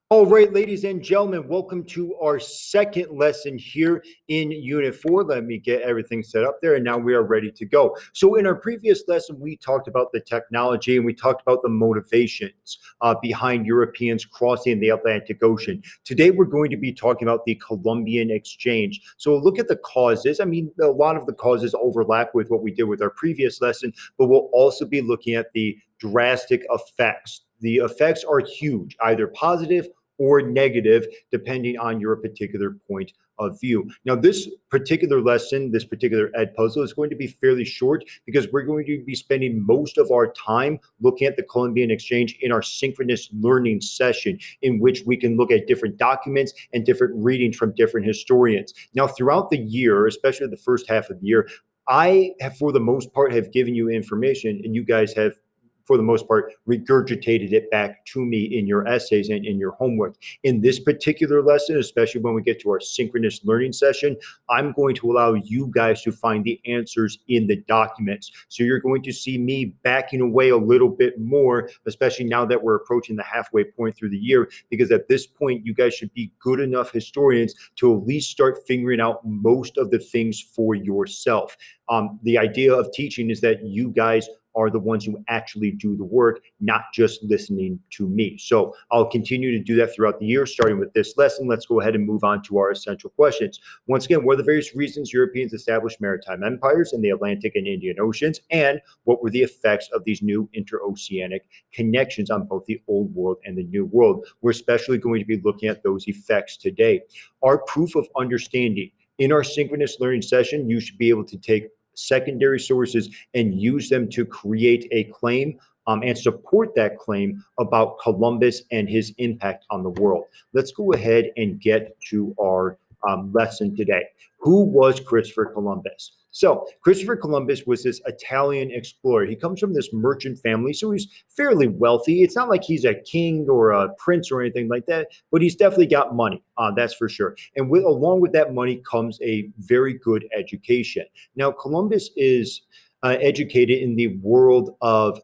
All right, ladies and gentlemen, welcome to our second lesson here in Unit 4. Let me get everything set up there, and now we are ready to go. So in our previous lesson, we talked about the technology and we talked about the motivations behind Europeans crossing the Atlantic Ocean. Today, we're going to be talking about the Columbian Exchange. So we'll look at the causes. I mean, a lot of the causes overlap with what we did with our previous lesson, but we'll also be looking at the drastic effects. The effects are huge, either positive or negative, depending on your particular point of view. Now, this particular lesson, this particular ed puzzle is going to be fairly short because we're going to be spending most of our time looking at the Columbian Exchange in our synchronous learning session, in which we can look at different documents and different readings from different historians. Now, throughout the year, especially the first half of the year, I have, for the most part, have given you information, and you guys have for the most part, regurgitated it back to me in your essays and in your homework. In this particular lesson, especially when we get to our synchronous learning session, I'm going to allow you guys to find the answers in the documents. So you're going to see me backing away a little bit more, especially now that we're approaching the halfway point through the year, because at this point, you guys should be good enough historians to at least start figuring out most of the things for yourself. The idea of teaching is that you guys are the ones who actually do the work, not just listening to me. So I'll continue to do that throughout the year, starting with this lesson. Let's go ahead and move on to our essential questions. Once again, what are the various reasons Europeans established maritime empires in the Atlantic and Indian Oceans? And what were the effects of these new interoceanic connections on both the Old World and the New World? We're especially going to be looking at those effects today. Our proof of understanding. In our synchronous learning session, you should be able to take secondary sources and use them to create a claim and support that claim about Columbus and his impact on the world. Let's go ahead and get to our lesson today. Who was Christopher Columbus? So, Christopher Columbus was this Italian explorer. He comes from this merchant family, so he's fairly wealthy. It's not like he's a king or a prince or anything like that, but he's definitely got money, that's for sure. And along with that money comes a very good education. Now, Columbus is educated in the world of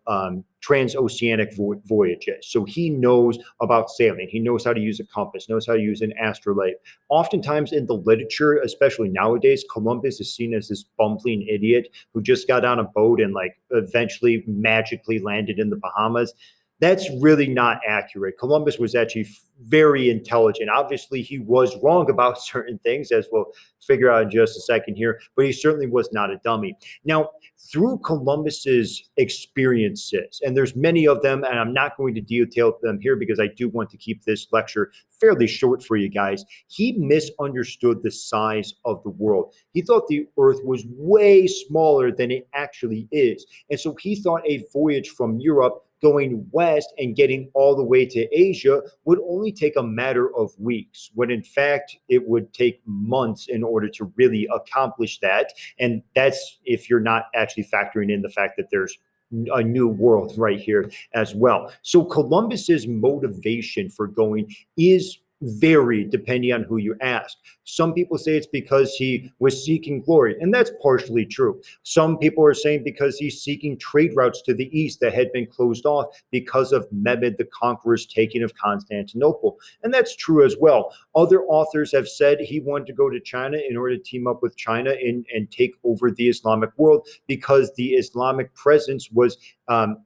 transoceanic voyages. So he knows about sailing. He knows how to use a compass, knows how to use an astrolabe. Oftentimes in the literature, especially nowadays, Columbus is seen as this bumbling idiot who just got on a boat and like eventually magically landed in the Bahamas. That's really not accurate. Columbus was actually very intelligent. Obviously, he was wrong about certain things, as we'll figure out in just a second here, but he certainly was not a dummy. Now, through Columbus's experiences, and there's many of them, and I'm not going to detail them here because I do want to keep this lecture fairly short for you guys. He misunderstood the size of the world. He thought the Earth was way smaller than it actually is. And so he thought a voyage from Europe going west and getting all the way to Asia would only take a matter of weeks, when in fact it would take months in order to really accomplish that. And that's if you're not actually factoring in the fact that there's a new world right here as well. So Columbus's motivation for going is varied depending on who you ask. Some people say it's because he was seeking glory, and that's partially true. Some people are saying because he's seeking trade routes to the east that had been closed off because of Mehmed the Conqueror's taking of Constantinople, and that's true as well. Other authors have said he wanted to go to China in order to team up with China and take over the Islamic world because the Islamic presence was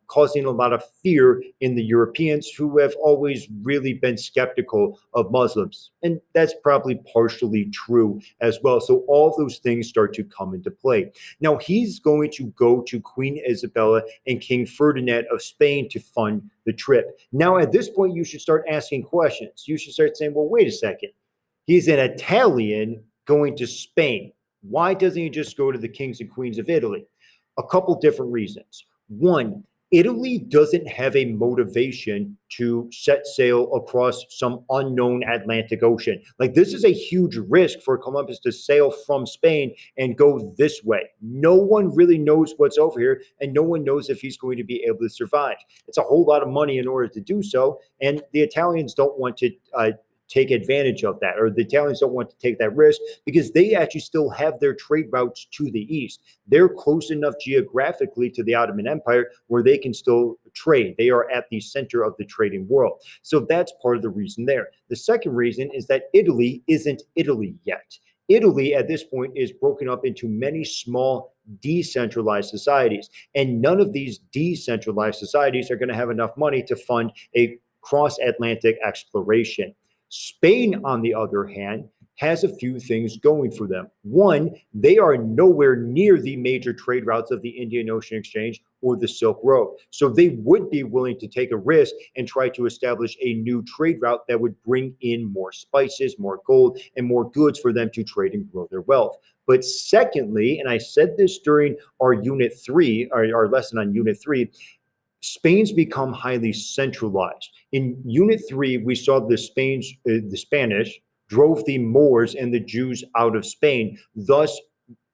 causing a lot of fear in the Europeans, who have always really been skeptical of Muslims. And that's probably partially true as well. So all those things start to come into play. Now, he's going to go to Queen Isabella and King Ferdinand of Spain to fund the trip. Now, at this point, you should start asking questions. You should start saying, well, wait a second. He's an Italian going to Spain. Why doesn't he just go to the kings and queens of Italy? A couple different reasons. One, Italy doesn't have a motivation to set sail across some unknown Atlantic Ocean. Like, this is a huge risk for Columbus to sail from Spain and go this way. No one really knows what's over here, and no one knows if he's going to be able to survive. It's a whole lot of money in order to do so, and the Italians don't want to take advantage of that, or the Italians don't want to take that risk because they actually still have their trade routes to the east. They're close enough geographically to the Ottoman Empire where they can still trade. They are at the center of the trading world. So that's part of the reason there. The second reason is that Italy isn't Italy yet. Italy at this point is broken up into many small decentralized societies, and none of these decentralized societies are going to have enough money to fund a cross Atlantic exploration. Spain, on the other hand, has a few things going for them. One, they are nowhere near the major trade routes of the Indian Ocean Exchange or the Silk Road. So they would be willing to take a risk and try to establish a new trade route that would bring in more spices, more gold, and more goods for them to trade and grow their wealth. But secondly, and I said this during our Unit 3, our lesson on Unit 3, Spain's become highly centralized. In Unit 3, we saw the Spanish drove the Moors and the Jews out of Spain, thus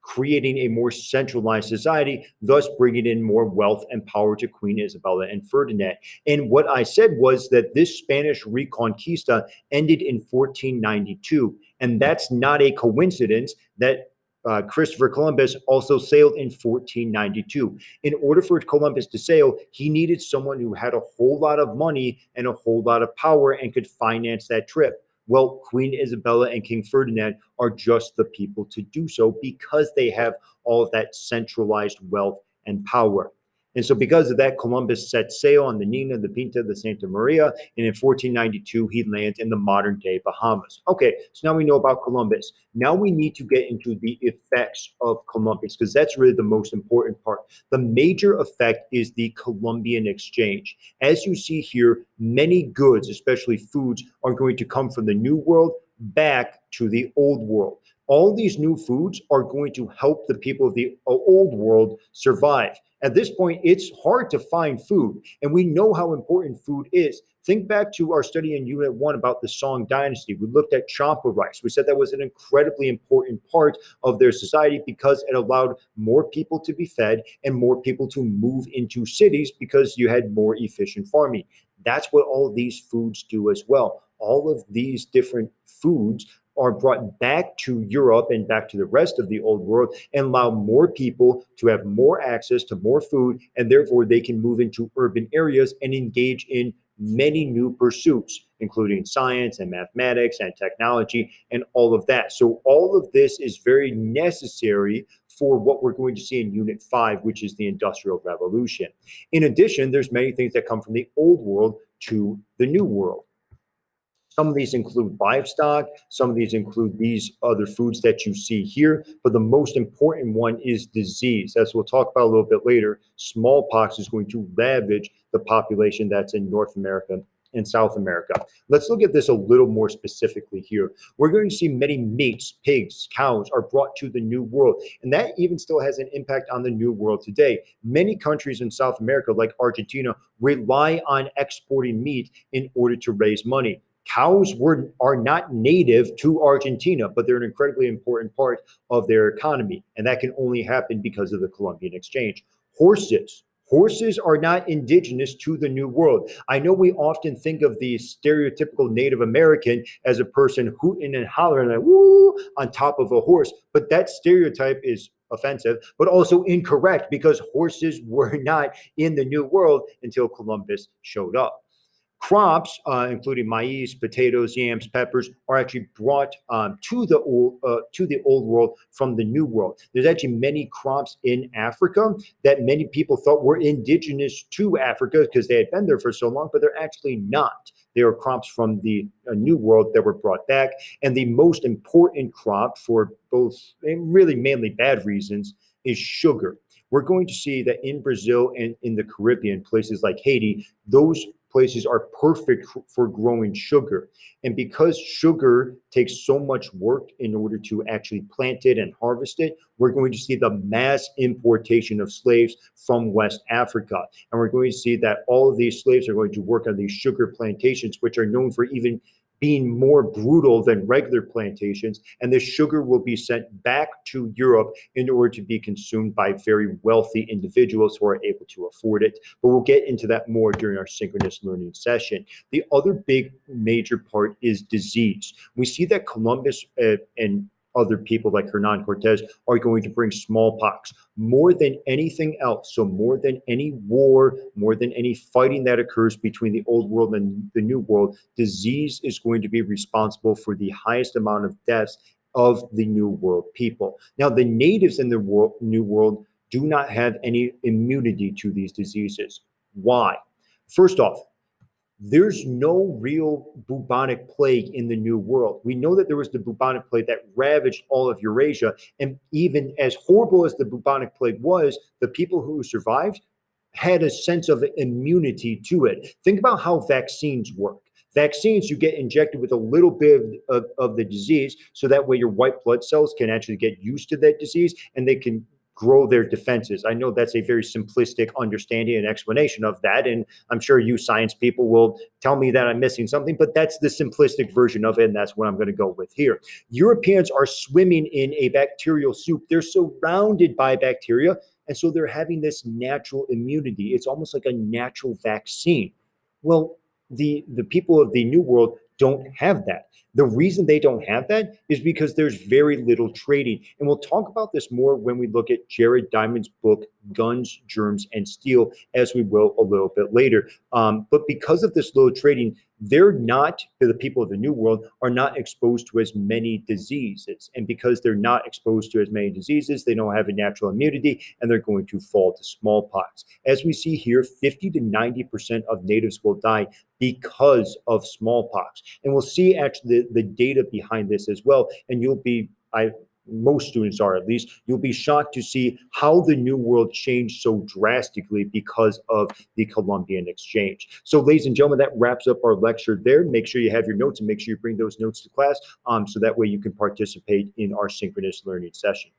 creating a more centralized society, thus bringing in more wealth and power to Queen Isabella and Ferdinand. And what I said was that this Spanish Reconquista ended in 1492. And that's not a coincidence that Christopher Columbus also sailed in 1492. In order for Columbus to sail, he needed someone who had a whole lot of money and a whole lot of power and could finance that trip. Well, Queen Isabella and King Ferdinand are just the people to do so because they have all of that centralized wealth and power. And so, because of that, Columbus set sail on the Nina, the Pinta, the Santa Maria, and in 1492, he lands in the modern day Bahamas. Okay, so now we know about Columbus. Now we need to get into the effects of Columbus because that's really the most important part. The major effect is the Columbian exchange. As you see here, many goods, especially foods, are going to come from the New World back to the Old World. All these new foods are going to help the people of the Old World survive. At this point, it's hard to find food, and we know how important food is. Think back to our study in Unit 1 about the Song Dynasty. We looked at champa rice. We said that was an incredibly important part of their society because it allowed more people to be fed and more people to move into cities because you had more efficient farming. That's what all of these foods do as well. All of these different foods are brought back to Europe and back to the rest of the old world and allow more people to have more access to more food, and therefore they can move into urban areas and engage in many new pursuits, including science and mathematics and technology and all of that. So all of this is very necessary for what we're going to see in Unit 5, which is the Industrial Revolution. In addition, there's many things that come from the old world to the new world. Some of these include livestock, some of these include these other foods that you see here, but the most important one is disease. As we'll talk about a little bit later, smallpox is going to ravage the population that's in North America and South America. Let's look at this a little more specifically here. We're going to see many meats, pigs, cows are brought to the New World, and that even still has an impact on the New World today. Many countries in South America, like Argentina, rely on exporting meat in order to raise money. Cows are not native to Argentina, but they're an incredibly important part of their economy. And that can only happen because of the Columbian exchange. Horses. Horses are not indigenous to the New World. I know we often think of the stereotypical Native American as a person hooting and hollering like, woo, on top of a horse, but that stereotype is offensive, but also incorrect because horses were not in the New World until Columbus showed up. Crops, including maize, potatoes, yams, peppers, are actually brought to the old world from the new world. There's actually many crops in Africa that many people thought were indigenous to Africa because they had been there for so long, but they're actually not. They are crops from the new world that were brought back. And the most important crop for both, and really mainly bad reasons, is sugar. We're going to see that in Brazil and in the Caribbean, places like Haiti, those places are perfect for growing sugar. And because sugar takes so much work in order to actually plant it and harvest it, we're going to see the mass importation of slaves from West Africa. And we're going to see that all of these slaves are going to work on these sugar plantations, which are known for even being more brutal than regular plantations, and the sugar will be sent back to Europe in order to be consumed by very wealthy individuals who are able to afford it. But we'll get into that more during our synchronous learning session. The other big major part is disease. We see that Columbus and other people like Hernan Cortez are going to bring smallpox more than anything else. So more than any war, more than any fighting that occurs between the old world and the new world, disease is going to be responsible for the highest amount of deaths of the new world people. Now, the natives in the new world do not have any immunity to these diseases. Why? First off, there's no real bubonic plague in the New World. We know that there was the bubonic plague that ravaged all of Eurasia. And even as horrible as the bubonic plague was, the people who survived had a sense of immunity to it. Think about how vaccines work. Vaccines, you get injected with a little bit of the disease, so that way your white blood cells can actually get used to that disease and they can grow their defenses. I know that's a very simplistic understanding and explanation of that, and I'm sure you science people will tell me that I'm missing something, but that's the simplistic version of it, and that's what I'm going to go with here. Europeans are swimming in a bacterial soup. They're surrounded by bacteria, and so they're having this natural immunity. It's almost like a natural vaccine. Well, the people of the New World don't have that. The reason they don't have that is because there's very little trading. And we'll talk about this more when we look at Jared Diamond's book, Guns, Germs, and Steel, as we will a little bit later. But because of this low trading, the people of the New World are not exposed to as many diseases. And because they're not exposed to as many diseases, they don't have a natural immunity and they're going to fall to smallpox. As we see here, 50 to 90% of natives will die because of smallpox. And we'll see actually the data behind this as well. And most students are at least, you'll be shocked to see how the New World changed so drastically because of the Columbian exchange. So ladies and gentlemen, that wraps up our lecture there. Make sure you have your notes and make sure you bring those notes to class so that way you can participate in our synchronous learning session.